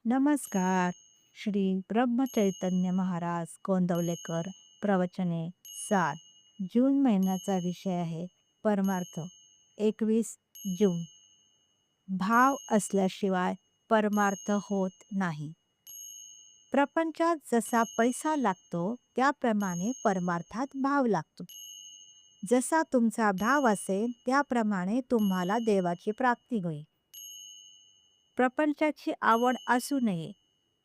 नमस्कार. श्री ब्रह्मचैतन्य महाराज गोंदवलेकर प्रवचने 7. जून महिन्याचा विषय आहे परमार्थ. 21 जून. भाव असल्याशिवाय परमार्थ होत नाही. प्रपंचात जसा पैसा लागतो त्याप्रमाणे परमार्थात भाव लागतो. जसा तुमचा भाव असेल त्याप्रमाणे तुम्हाला देवाची प्राप्ती होईल. प्रपंचाची आवड असू नये,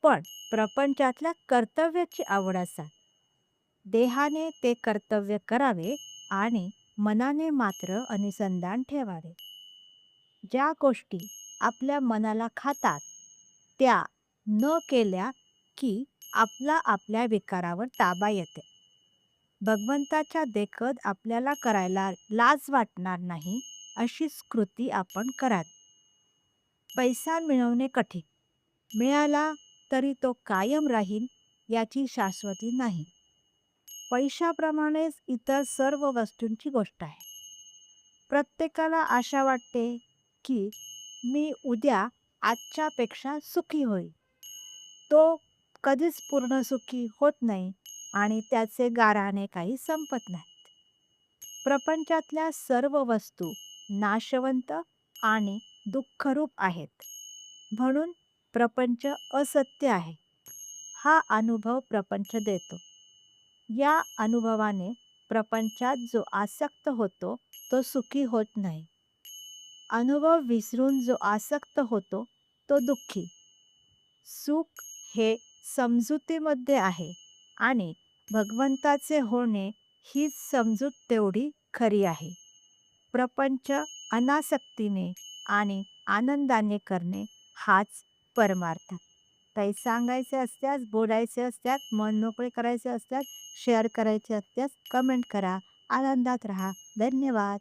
पण प्रपंचातल्या कर्तव्याची आवड असा. देहाने ते कर्तव्य करावे आणि मनाने मात्र अनुसंधान ठेवावे. ज्या गोष्टी आपल्या मनाला खातात त्या न केल्या की आपल्या विकारावर ताबा येते. भगवंताच्या देखत आपल्याला करायला लाज वाटणार नाही अशी कृती आपण कराल. पैसा मिळवणे कठीण, मिळाला तरी तो कायम राहील याची शाश्वती नाही. पैशाप्रमाणेच इतर सर्व वस्तूंची गोष्ट आहे. प्रत्येकाला आशा वाटते की मी उद्या आजच्यापेक्षा सुखी होईल. तो कधीच पूर्ण सुखी होत नाही आणि त्याचे गाराणे काही संपत नाहीत. प्रपंचातल्या सर्व वस्तू नाशवंत आणि दुःखरूप आहेत. म्हणून प्रपंच असत्य आहे हा अनुभव प्रपंच देतो. या अनुभवाने प्रपंचात जो आसक्त होतो तो सुखी होत नाही. अनुभव विसरून जो आसक्त होतो तो दुःखी. सुख हे समजुतीमध्ये आहे आणि भगवंताचे होणे हीच समजूत तेवढी खरी आहे. प्रपंच अनासक्तीने आणि आनंदाने करणे हाच परमार्थ. काही सांगायचे असल्यास, बोलायचे असल्यास, मन मोकळे करायचे असल्यास, शेअर करायचे असल्यास कमेंट करा. आनंदात राहा. धन्यवाद.